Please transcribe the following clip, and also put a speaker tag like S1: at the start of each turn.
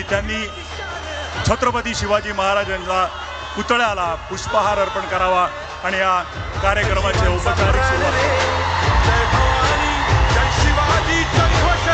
S1: त्यांनी छत्रपती शिवाजी महाराजांच्या पुतळ्याला पुष्पहार अर्पण करावा आणि या कार्यक्रमाचे औपचारिक सुरुवात.
S2: जय भवानी, जय शिवाजी, जय घोष